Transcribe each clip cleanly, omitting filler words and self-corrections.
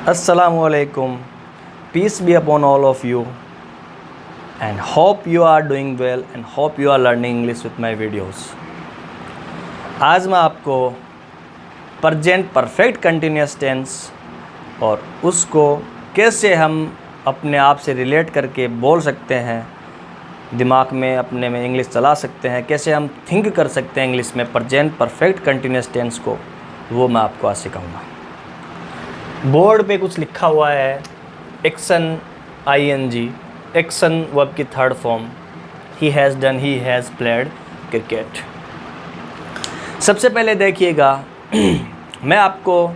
Assalamualaikum. Peace be upon all of you and hope you are doing well and hope you are learning English with my videos. आज मैं आपको present perfect continuous tense और उसको कैसे हम अपने आप से रिलेट करके बोल सकते हैं, दिमाग में अपने में इंग्लिश चला सकते हैं, कैसे हम थिंक कर सकते हैं इंग्लिश में प्रेजेंट परफेक्ट कंटिन्यूस टेंस को, वो मैं आपको आज सिखाऊंगा। बोर्ड पे कुछ लिखा हुआ है एक्शन ING, एक्शन वर्ब की third form, he has done, he has played cricket. सबसे पहले देखिएगा मैं आपको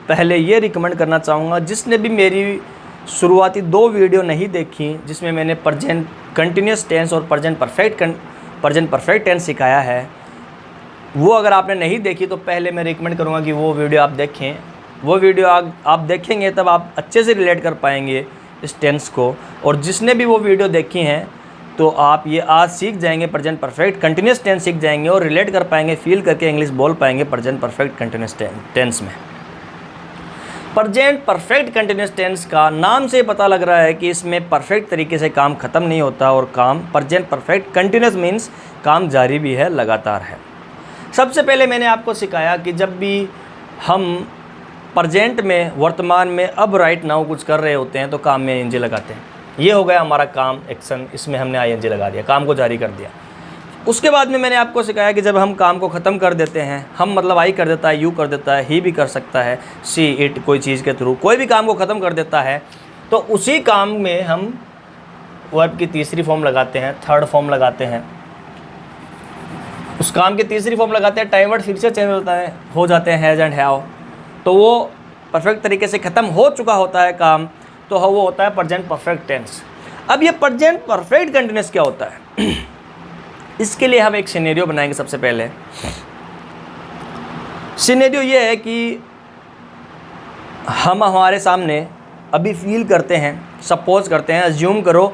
पहले ये रिकमेंड करना चाहूँगा, जिसने भी मेरी शुरुआती 2 वीडियो नहीं देखी जिसमें मैंने प्रेजेंट कंटिन्यूस टेंस और प्रेजेंट परफेक्ट टेंस सिखाया है, वो अगर आपने नहीं देखी तो पहले मैं रिकमेंड करूँगा कि वो वीडियो आप देखें। वो वीडियो आप देखेंगे तब आप अच्छे से रिलेट कर पाएंगे इस टेंस को। और जिसने भी वो वीडियो देखी हैं तो आप ये आज सीख जाएंगे, प्रेजेंट परफेक्ट कंटिन्यूस टेंस सीख जाएंगे और रिलेट कर पाएंगे, फील करके इंग्लिश बोल पाएंगे प्रेजेंट परफेक्ट कंटिन्यूस टेंस में। प्रेजेंट परफेक्ट कंटिन्यूस टेंस का नाम से पता लग रहा है कि इसमें परफेक्ट तरीके से काम ख़त्म नहीं होता और काम प्रेजेंट परफेक्ट कंटिन्यूस मीन्स काम जारी भी है, लगातार है। सबसे पहले मैंने आपको सिखाया कि जब भी हम प्रेजेंट में, वर्तमान में, अब राइट नाउ कुछ कर रहे होते हैं तो काम में ING लगाते हैं। ये हो गया हमारा काम, एक्शन, इसमें हमने ING लगा दिया, काम को जारी कर दिया। उसके बाद में मैंने आपको सिखाया कि जब हम काम को ख़त्म कर देते हैं, हम मतलब आई कर देता है, यू कर देता है, ही भी कर सकता है, सी इट, कोई चीज़ के थ्रू कोई भी काम को ख़त्म कर देता है, तो उसी काम में हम वर्ब की तीसरी फॉर्म लगाते हैं, थर्ड फॉर्म लगाते हैं। उस काम की तीसरी फॉर्म लगाते हैं, टाइम वर्ड फिर से चेंज हो जाते हैं हैज़ एंड हैव, तो वो परफेक्ट तरीके से ख़त्म हो चुका होता है काम, तो वो होता है प्रेजेंट परफेक्ट टेंस। अब ये प्रेजेंट परफेक्ट कंटिन्यूस क्या होता है इसके लिए हम एक सिनेरियो बनाएंगे। सबसे पहले सिनेरियो ये है कि हम हमारे सामने अभी फील करते हैं, सपोज करते हैं, अज्यूम करो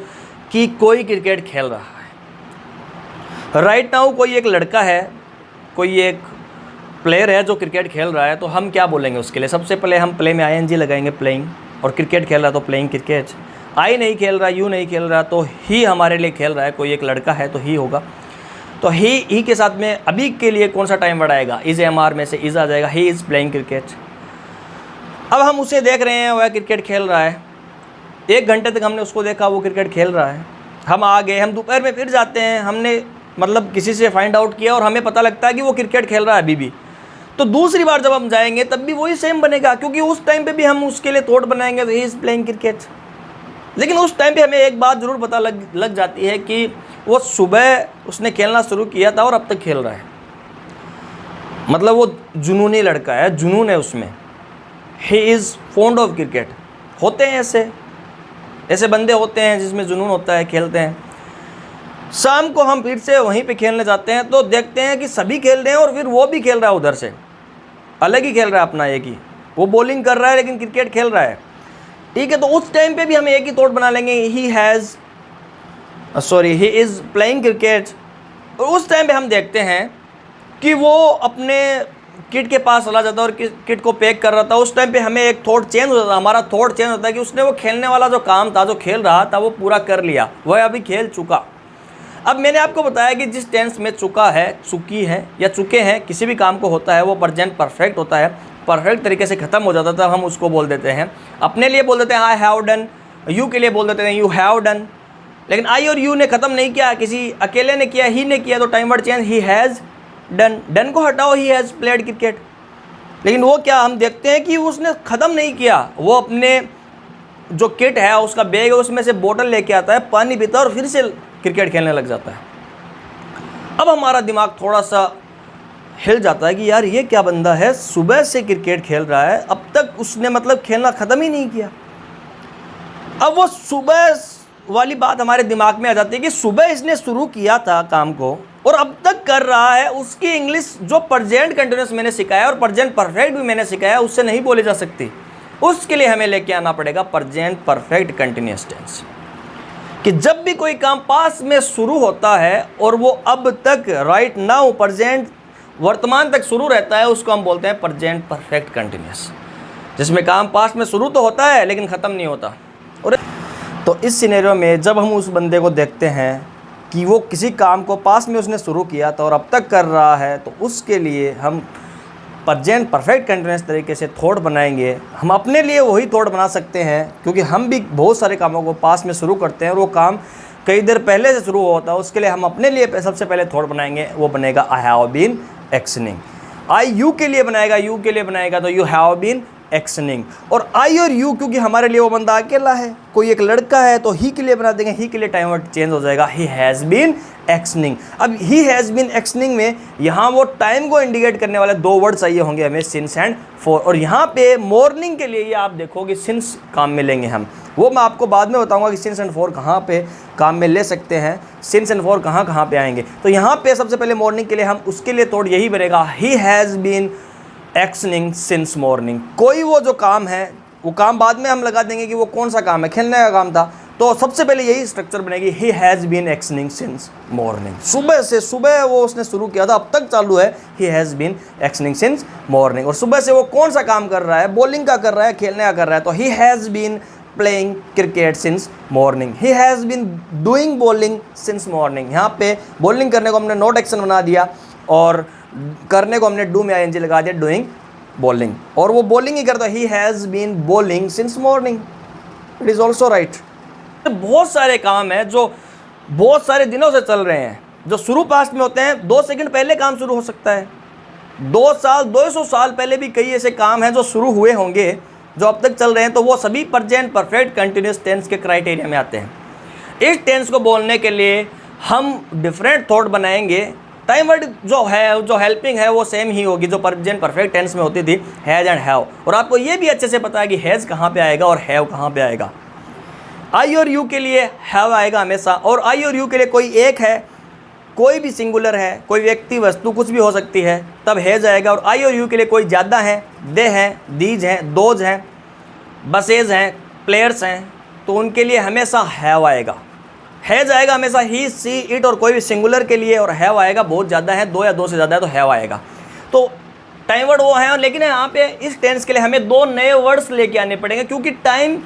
कि कोई क्रिकेट खेल रहा है राइट नाउ, कोई एक लड़का है, कोई एक प्लेयर है जो क्रिकेट खेल रहा है, तो हम क्या बोलेंगे उसके लिए? सबसे पहले हम प्ले में ING लगाएंगे, प्लेइंग, और क्रिकेट खेल रहा है तो प्लेइंग क्रिकेट। आई नहीं खेल रहा, यू नहीं खेल रहा, तो ही हमारे लिए खेल रहा है, कोई एक लड़का है तो ही होगा। तो ही के साथ में अभी के लिए कौन सा टाइम वर्ड आएगा? इज़ MR में से इज़ आ जाएगा, ही इज़ प्लेइंग क्रिकेट। अब हम उसे देख रहे हैं, वह क्रिकेट खेल रहा है, 1 घंटे तक हमने उसको देखा, वो क्रिकेट खेल रहा है। हम आ गए, हम दोपहर में फिर जाते हैं, हमने मतलब किसी से फाइंड आउट किया और हमें पता लगता है कि वो क्रिकेट खेल रहा है अभी भी। तो दूसरी बार जब हम जाएंगे तब भी वही सेम बनेगा, क्योंकि उस टाइम पे भी हम उसके लिए थॉट बनाएंगे तो ही इज़ प्लेइंग क्रिकेट। लेकिन उस टाइम पे हमें एक बात ज़रूर पता लग जाती है कि वो सुबह उसने खेलना शुरू किया था और अब तक खेल रहा है, मतलब वो जुनूनी लड़का है, जुनून है उसमें, he is fond of cricket. होते हैं ऐसे बंदे होते हैं जिसमें जुनून होता है, खेलते हैं। शाम को हम फिर से वहीं पे खेलने जाते हैं तो देखते हैं कि सभी खेल रहे हैं और फिर वो भी खेल रहा है, उधर से अलग ही खेल रहा है अपना, एक ही, वो बॉलिंग कर रहा है लेकिन क्रिकेट खेल रहा है, ठीक है। तो उस टाइम पे भी हम एक ही थॉट बना लेंगे, ही इज़ प्लेइंग क्रिकेट। और उस टाइम पे हम देखते हैं कि वो अपने किट के पास चला जाता है और किट को पैक कर रहा था। उस टाइम पे हमें एक थॉट चेंज हो जाता है, हमारा थॉट चेंज होता है कि उसने वो खेलने वाला जो काम था, जो खेल रहा था, वो पूरा कर लिया, वह अभी खेल चुका। अब मैंने आपको बताया कि जिस टेंस में चुका है, चुकी है या चुके हैं, किसी भी काम को होता है, वो प्रेजेंट परफेक्ट होता है, परफेक्ट तरीके से ख़त्म हो जाता था, हम उसको बोल देते हैं, अपने लिए बोल देते हैं आई हैव डन, यू के लिए बोल देते हैं यू हैव डन। लेकिन आई और यू ने ख़त्म नहीं किया, किसी अकेले ने किया, ही ने किया, तो time word change, he has done. Done को हटाओ, ही हैज़ प्लेड क्रिकेट। लेकिन वो क्या, हम देखते हैं कि उसने ख़त्म नहीं किया, वो अपने जो किट है, उसका बैग है, उसमें से बोतल लेके आता है, पानी पीता है और फिर से क्रिकेट खेलने लग जाता है। अब हमारा दिमाग थोड़ा सा हिल जाता है कि यार ये क्या बंदा है, सुबह से क्रिकेट खेल रहा है, अब तक उसने मतलब खेलना ख़त्म ही नहीं किया। अब वो सुबह वाली बात हमारे दिमाग में आ जाती है कि सुबह इसने शुरू किया था काम को और अब तक कर रहा है। उसकी इंग्लिश जो प्रेजेंट कंटिन्यूस मैंने सिखाया और प्रेजेंट परफेक्ट भी मैंने सिखाया, उससे नहीं बोली जा सकती। उसके लिए हमें लेके आना पड़ेगा प्रेजेंट परफेक्ट कंटिन्यूस टेंस, कि जब भी कोई काम पास में शुरू होता है और वो अब तक, राइट नाउ, प्रेजेंट, वर्तमान तक शुरू रहता है, उसको हम बोलते हैं प्रेजेंट परफेक्ट कंटिन्यूस। जिसमें काम पास्ट में शुरू तो होता है लेकिन ख़त्म नहीं होता। और तो इस सिनेरियो में जब हम उस बंदे को देखते हैं कि वो किसी काम को पास्ट में उसने शुरू किया था और अब तक कर रहा है, तो उसके लिए हम प्रेजेंट परफेक्ट कंटिन्यूअस तरीके से थॉट बनाएंगे। हम अपने लिए वही थॉट बना सकते हैं, क्योंकि हम भी बहुत सारे कामों को पास्ट में शुरू करते हैं और वो काम कई देर पहले से शुरू होता है। उसके लिए हम अपने लिए सबसे पहले थॉट बनाएंगे, वो बनेगा I have been actioning. I you के लिए बनाएगा, यू के लिए बनाएगा तो यू हैव बीन एक्शनिंग। और आई और यू क्योंकि हमारे लिए वो बंदा अकेला है, कोई एक लड़का है तो ही के लिए बना देंगे, ही के लिए टाइम वर्ड चेंज हो जाएगा, ही हैज़ बीन एक्शनिंग। अब ही हैज़ बीन एक्शनिंग में यहाँ वो टाइम को इंडिकेट करने वाले दो वर्ड चाहिए होंगे हमें, सिंस एंड फॉर। और यहाँ पे मॉर्निंग के लिए ये आप देखोगे सिंस काम में लेंगे हम, वो मैं आपको बाद में बताऊंगा कि सिंस एंड फॉर कहाँ पे काम में ले सकते हैं, सिंस एंड फॉर कहाँ पे आएंगे। तो यहाँ पे सबसे पहले मॉर्निंग के लिए हम उसके लिए थोड़ा यही बनेगा, he has been actioning since morning. कोई वो जो काम है वो काम बाद में हम लगा देंगे कि वो कौन सा काम है, खेलने का काम था, तो सबसे पहले यही स्ट्रक्चर बनेगी, he has been actioning since morning. सुबह से, सुबह वो उसने शुरू किया था अब तक चालू है, he has been actioning since morning. और सुबह से वो कौन सा काम कर रहा है, बॉलिंग का कर रहा है, खेलने का कर रहा है, तो he has been playing cricket since morning, he has been doing bowling since morning. यहाँ पे बॉलिंग करने को हमने नॉट एक्शन बना दिया और करने को हमने डू में आईएनजी लगा दिया, डूइंग बॉलिंग, और वो बॉलिंग ही करता है, he has been bowling since morning, it is also right. बहुत सारे काम हैं जो बहुत सारे दिनों से चल रहे हैं, जो शुरू पास्ट में होते हैं, 2 सेकंड पहले काम शुरू हो सकता है, 2 साल 200 साल पहले भी कई ऐसे काम हैं जो शुरू हुए होंगे जो अब तक चल रहे हैं, तो वो सभी प्रेजेंट परफेक्ट कंटिन्यूअस टेंस के क्राइटेरिया में आते हैं। इस टेंस को बोलने के लिए हम डिफरेंट थॉट बनाएंगे। टाइम वर्ड जो है, जो हेल्पिंग है, वो सेम ही होगी जो प्रेजेंट परफेक्ट टेंस में होती थी, हैज़ एंड हैव। और आपको ये भी अच्छे से पता है कि हैज़ कहाँ पे आएगा और हैव कहाँ पे आएगा। आई और यू के लिए हैव आएगा हमेशा, और आई और यू के लिए कोई एक है, कोई भी सिंगुलर है, कोई व्यक्ति वस्तु कुछ भी हो सकती है, तब हैज़ आएगा। और आई और यू के लिए कोई ज़्यादा है, दे हैं, दीज हैं, दोज हैं, बसेज हैं, प्लेयर्स हैं, तो उनके लिए हमेशा हैव आएगा। हैज़ आएगा हमेशा ही, सी, इट, और कोई भी सिंगुलर के लिए, और हैव आएगा बहुत ज़्यादा है, 2 या 2 से ज़्यादा है तो हैव आएगा। तो टाइम वर्ड वो है, लेकिन यहाँ पे इस टेंस के लिए हमें 2 नए वर्ड्स लेके आने पड़ेंगे, क्योंकि टाइम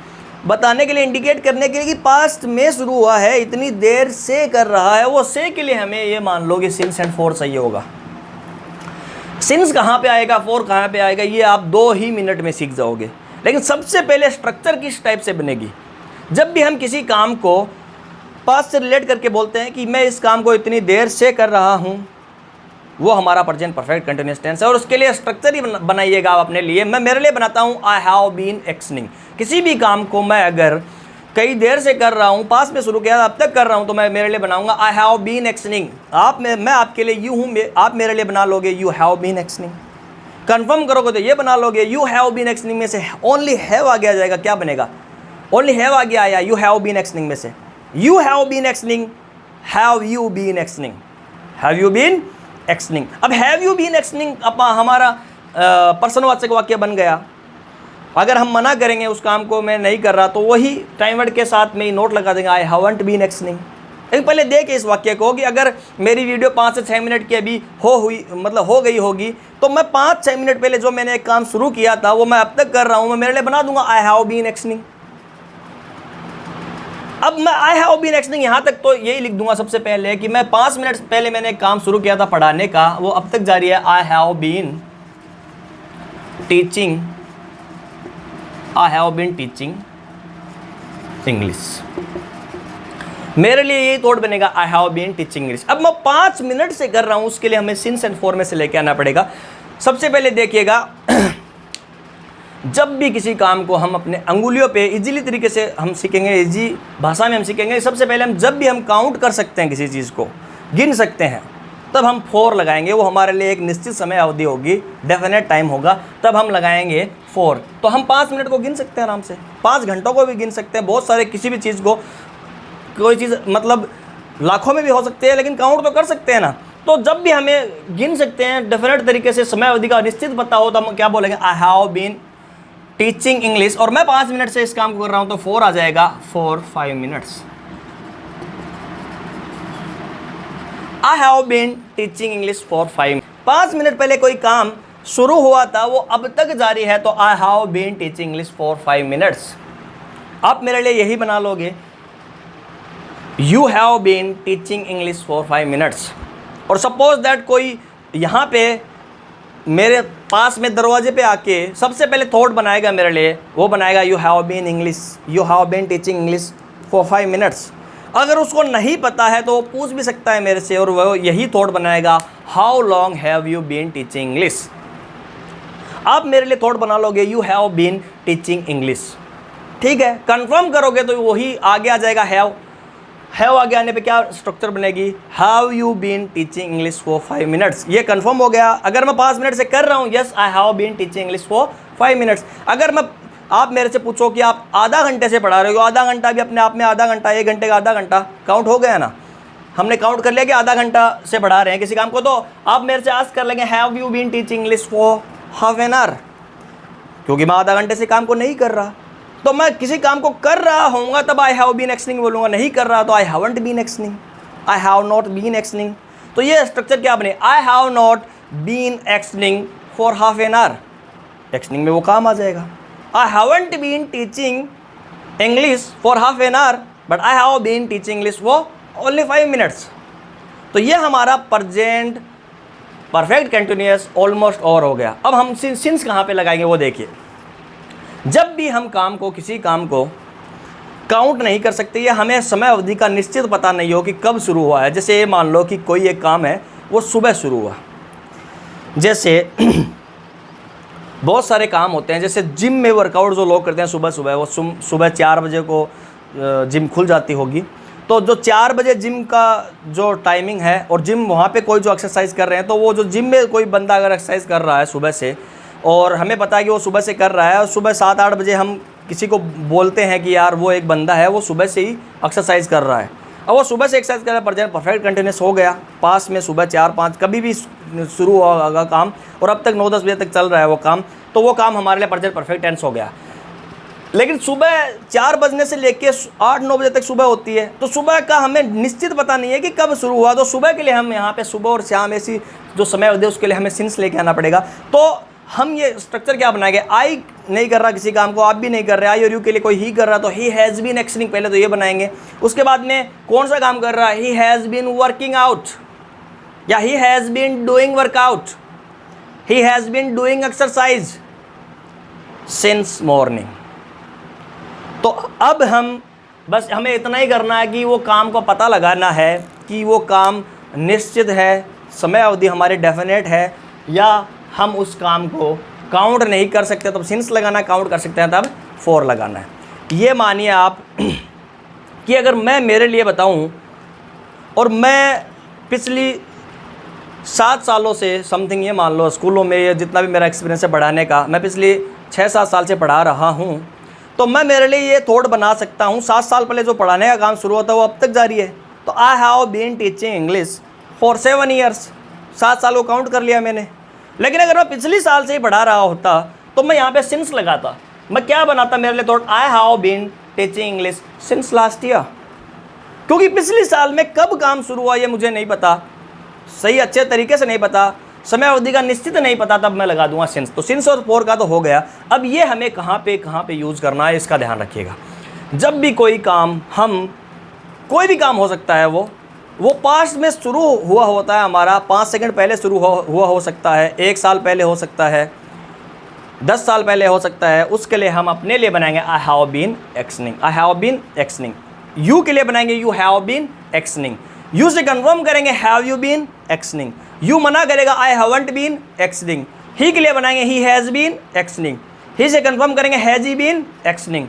बताने के लिए, इंडिकेट करने के लिए कि पास्ट में शुरू हुआ है, इतनी देर से कर रहा है, वो से के लिए हमें ये मान लो कि सिंस एंड फॉर चाहिए होगा। सिंस कहाँ पे आएगा, फॉर कहाँ पे आएगा, ये आप 2 ही मिनट में सीख जाओगे। लेकिन सबसे पहले स्ट्रक्चर किस टाइप से बनेगी, जब भी हम किसी काम को पास्ट से रिलेट करके बोलते हैं कि मैं इस काम को इतनी देर से कर रहा हूँ, वो हमारा प्रेजेंट परफेक्ट कंटिन्यूअस टेंस है। और उसके लिए स्ट्रक्चर ही बनाइएगा आप अपने लिए। मैं मेरे लिए बनाता हूँ, आई हैव बीन एक्शनिंग। किसी भी काम को मैं अगर कई देर से कर रहा हूँ, पास्ट में शुरू किया अब तक कर रहा हूँ, तो मैं मेरे लिए बनाऊंगा आई हैव बीन एक्शनिंग। मैं आपके लिए यू हूँ, आप मेरे लिए बना लोगे you have been actioning. Confirm करोगे तो ये बना लोगे यू हैव बीन एक्शनिंग में से ओनली हैव आ गया जाएगा, क्या बनेगा, ओनली हैव आ गया आया यू हैव बीन एक्शनिंग में से। You have been actioning, have you been actioning, have you been actioning। अब have you been actioning हमारा पर्सनवाचक वाक्य बन गया। अगर हम मना करेंगे उस काम को, मैं नहीं कर रहा, तो वही टाइम वर्ड के साथ में ही नोट लगा देंगे, आई haven't been actioning। लेकिन पहले देखे इस वाक्य को कि अगर मेरी वीडियो 5 से 6 मिनट की अभी हो गई होगी, तो मैं 5-6 मिनट पहले जो मैंने एक काम शुरू किया था वो मैं अब तक कर रहा हूँ, मैं मेरे लिए बना दूंगा आई हैव बीन एक्शनिंग। अब मैं आई हैव बीन एक्शनिंग यहाँ तक तो यही लिख दूंगा सबसे पहले कि मैं 5 मिनट पहले मैंने एक काम शुरू किया था पढ़ाने का, वो अब तक जारी है। I have been teaching, I have been teaching English. मेरे लिए यही थॉट बनेगा, I have been teaching English. अब मैं 5 मिनट से कर रहा हूँ, उसके लिए हमें सिंस एंड फॉर में से लेके आना पड़ेगा। सबसे पहले देखिएगा, जब भी किसी काम को हम अपने अंगुलियों पे इजीली तरीके से हम सीखेंगे, इजी भाषा में हम सीखेंगे। सबसे पहले हम जब भी हम काउंट कर सकते हैं, किसी चीज़ को गिन सकते हैं, तब हम 4 लगाएंगे। वो हमारे लिए एक निश्चित समय अवधि होगी, डेफिनेट टाइम होगा, तब हम लगाएंगे 4। तो हम 5 मिनट को गिन सकते हैं आराम से, 5 घंटों को भी गिन सकते हैं। बहुत सारे किसी भी चीज़ को, कोई चीज़ मतलब लाखों में भी हो सकती है, लेकिन काउंट तो कर सकते हैं ना। तो जब भी हमें गिन सकते हैं डेफिनेट तरीके से, समय अवधि का निश्चित पता हो, तो हम क्या बोलेंगे, I have been teaching English. और मैं 5 मिनट से इस काम को कर रहा हूं, तो 4 आ जाएगा, 4 minutes. I have been teaching English for 5 minute पहले कोई काम शुरू हुआ था वो अब तक जारी है, तो I have been teaching English for 5 minutes. आप मेरे लिए यही बना लोगे, you have been teaching English for 5 minutes. और सपोज दैट कोई यहाँ पे मेरे पास में दरवाजे पे आके सबसे पहले थॉट बनाएगा मेरे लिए, वो बनाएगा you have been teaching English for 5 minutes. अगर उसको नहीं पता है तो वो पूछ भी सकता है मेरे से, और वो यही थॉट बनाएगा, how long have you been teaching English. आप मेरे लिए थॉट बना लोगे, you have been teaching English, ठीक है। कंफर्म करोगे तो वही आगे आ जाएगा, हैव आगे आने पे क्या स्ट्रक्चर बनेगी, have you been teaching English for 5 minutes. ये कंफर्म हो गया। अगर मैं 5 मिनट से कर रहा हूँ, yes I have been teaching English for 5 minutes. अगर मैं आप मेरे से पूछो कि आप आधा घंटे से पढ़ा रहे हो, आधा घंटा भी अपने आप में आधा घंटा, 1 घंटे का आधा घंटा काउंट हो गया ना, हमने काउंट कर लिया कि आधा घंटा से पढ़ा रहे हैं किसी काम को, तो आप मेरे से आस्क कर लेंगे have you been teaching English for half an hour, क्योंकि मैं आधा घंटे से काम को नहीं कर रहा। तो मैं किसी काम को कर रहा होऊंगा तब आई हैव बीन एक्सनिंग बोलूँगा, नहीं कर रहा तो I haven't been actioning, I have not been actioning. तो ये स्ट्रक्चर क्या बने, I have not been actioning for half an hour, actioning में वो काम आ जाएगा। I haven't been teaching English for half an hour but I have been teaching English for only 5 minutes. तो ये हमारा present perfect continuous almost over हो गया। अब हम सिंस कहाँ पे लगाएंगे वो देखिए। जब भी हम किसी काम को काउंट नहीं कर सकते या हमें समय अवधि का निश्चित पता नहीं हो कि कब शुरू हुआ है, जैसे ये मान लो कि कोई एक काम है वो सुबह शुरू हुआ, जैसे बहुत सारे काम होते हैं, जैसे जिम में वर्कआउट जो लोग करते हैं सुबह सुबह, वो सुबह 4 बजे को जिम खुल जाती होगी, तो जो 4 बजे जिम का जो टाइमिंग है और जिम वहाँ पे कोई जो एक्सरसाइज कर रहे हैं, तो वो जो जिम में कोई बंदा अगर एक्सरसाइज कर रहा है सुबह से और हमें पता है कि वो सुबह से कर रहा है, और सुबह 7-8 बजे हम किसी को बोलते हैं कि यार वो एक बंदा है वो सुबह से ही एक्सरसाइज कर रहा है, अब वो सुबह से एक्सरसाइज कर रहा है, परफेक्ट कंटिन्यूस हो गया, पास में सुबह 4-5 कभी भी शुरू होगा काम और अब तक 9-10 बजे तक चल रहा है वो काम, तो वो काम हमारे लिए प्रेजेंट परफेक्ट टेंस हो गया। लेकिन सुबह 4 बजने से लेके 8-9 बजे तक सुबह होती है, तो सुबह का हमें निश्चित पता नहीं है कि कब शुरू हुआ, तो सुबह के लिए हम यहाँ पे सुबह और शाम ऐसी जो समय अवधि है उसके लिए हमें सिंस लेके आना पड़ेगा। तो हम ये स्ट्रक्चर क्या बनाएंगे, आई नहीं कर रहा किसी काम को, आप भी नहीं कर रहे, आई और यू के लिए कोई ही कर रहा, तो ही हैज़ बीन एक्सनिंग पहले तो ये बनाएंगे। उसके बाद में कौन सा काम कर रहा है, he has been working out या he has been doing workout, he has been doing exercise since morning. तो अब हम बस हमें इतना ही करना है कि वो काम को पता लगाना है कि वो काम निश्चित है, समय अवधि हमारी डेफिनेट है, या हम उस काम को काउंट नहीं कर सकते तब सिंस लगाना, काउंट कर सकते हैं तब फॉर लगाना है। ये मानिए आप कि अगर मैं मेरे लिए बताऊं और मैं पिछली 7 सालों से समथिंग, ये मान लो स्कूलों में ये जितना भी मेरा एक्सपीरियंस है पढ़ाने का, मैं पिछले 6-7 साल से पढ़ा रहा हूँ, तो मैं मेरे लिए ये थॉट बना सकता हूँ 7 साल पहले जो पढ़ाने का काम शुरू होता है वो अब तक जारी है, तो I have been teaching English for 7 years, 7 साल को काउंट कर लिया मैंने। लेकिन अगर मैं पिछली साल से ही पढ़ा रहा होता तो मैं यहाँ पे सिंस लगाता, मैं क्या बनाता मेरे लिए thought, I have been teaching English since last year, क्योंकि पिछली साल में कब काम शुरू हुआ ये मुझे नहीं पता, सही अच्छे तरीके से नहीं पता, समय अवधि का निश्चित नहीं पता, तब मैं लगा दूंगा सिंस। तो सिंस और फॉर का तो हो गया। अब ये हमें कहाँ पे यूज़ करना है इसका ध्यान रखिएगा। जब भी कोई काम, हम कोई भी काम हो सकता है वो पास्ट में शुरू हुआ होता है हमारा, 5 सेकंड पहले शुरू हुआ हो सकता है, 1 साल पहले हो सकता है, 10 साल पहले हो सकता है, उसके लिए हम अपने लिए बनाएंगे I have been actioning, I have been actioning. You के लिए बनाएंगे you have been actioning, you से कन्फर्म करेंगे have you been actioning, you मना करेगा आई हैवंट बीन एक्सनिंग। ही के लिए बनाएंगे ही हैज़ बीन एक्सनिंग, ही से कन्फर्म करेंगे हैज़ ही बीन एक्सनिंग।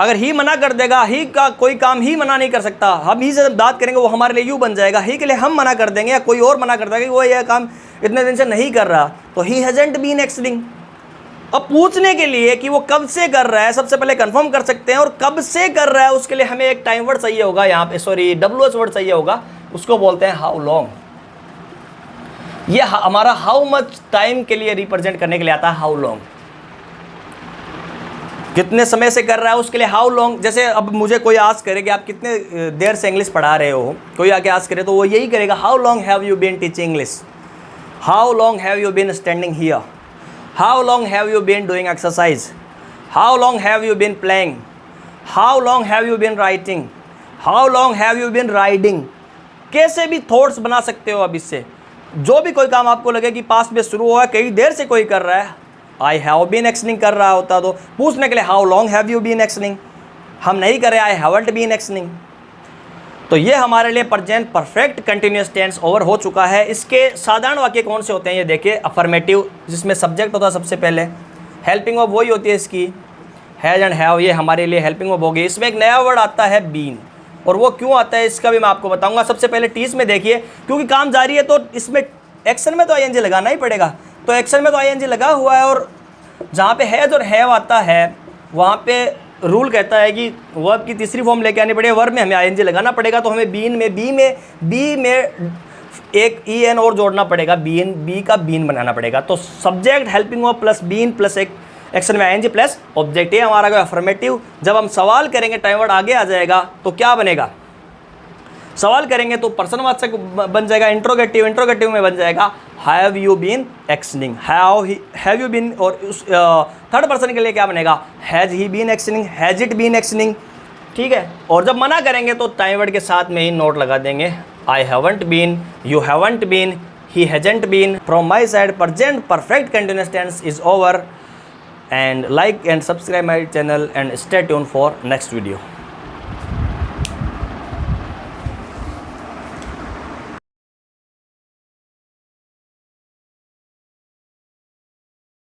अगर ही मना कर देगा, ही का कोई काम ही मना नहीं कर सकता, हम ही से बात करेंगे वो हमारे लिए यू बन जाएगा। ही के लिए हम मना कर देंगे या कोई और मना कर देगा कि वो यह काम इतने दिन से नहीं कर रहा, तो ही हैजंट बीन एक्सनिंग। अब पूछने के लिए कि वो कब से कर रहा है, सबसे पहले कंफर्म कर सकते हैं, और कब से कर रहा है उसके लिए हमें एक टाइम वर्ड चाहिए होगा, यहाँ पे सॉरी WH वर्ड चाहिए होगा, उसको बोलते हैं हाउ लॉन्ग। ये हमारा हाउ मच टाइम के लिए रिप्रेजेंट करने के लिए आता है हाउ लॉन्ग, कितने समय से कर रहा है उसके लिए हाउ लॉन्ग। जैसे अब मुझे कोई आस्क करे कि आप कितने देर से इंग्लिश पढ़ा रहे हो, कोई आके आस्क करे तो वो यही करेगा how long have you been teaching English, how long have you been standing here. How long have you been doing exercise, how long have you been playing, how long have you been writing, how long have you been riding. कैसे भी thoughts बना सकते हो अब इससे। जो भी कोई काम आपको लगे कि पास्ट में शुरू हुआ है, कई देर से कोई कर रहा है, आई हैव बीन एक्सनिंग कर रहा होता तो पूछने के लिए how long have you been actioning, हम नहीं कर रहे आई हैवंट बीन एक्सनिंग। तो ये हमारे लिए present perfect continuous tense over हो चुका है। इसके साधारण वाक्य कौन से होते हैं ये देखिए। अफर्मेटिव, जिसमें सब्जेक्ट होता है सबसे पहले, हेल्पिंग वर्ब वही होती है इसकी, हैज एंड हैव, ये हमारे लिए हेल्पिंग वर्ब होगी। इसमें एक नया वर्ड आता है बीन, और वो क्यों आता है इसका भी मैं आपको बताऊंगा। सबसे पहले टीज में देखिए, क्योंकि काम जारी है तो इसमें एक्शन में तो आईएनजी लगाना ही पड़ेगा। तो एक्शन में तो आईएनजी लगा हुआ है, और जहाँ पे हैज और हैव आता है वहाँ पे रूल कहता है कि वर्ब की तीसरी फॉर्म लेके आनी पड़ेगी, वर्ब में हमें आईएनजी लगाना पड़ेगा। तो हमें बी में एक ई एन और जोड़ना पड़ेगा, बी का बीन बनाना पड़ेगा। तो subject helping verb plus been plus एक एक्शन में आईएनजी प्लस ऑब्जेक्ट, ये हमारा कोई अफर्मेटिव। जब हम सवाल करेंगे टाइम वर्ड आगे आ जाएगा तो क्या बनेगा, सवाल करेंगे तो पर्सनवाचक बन जाएगा, इंट्रोगेटिव में बन जाएगा have you been actioning, have you been. और उस थर्ड पर्सन के लिए क्या बनेगा, has he been actioning, has it been actioning, ठीक है। और जब मना करेंगे तो टाइम वर्ड के साथ में ही नोट लगा देंगे, I haven't been, you haven't been, he hasn't been. From my side present perfect continuous tense is over, and like and subscribe my channel and stay tuned for next video.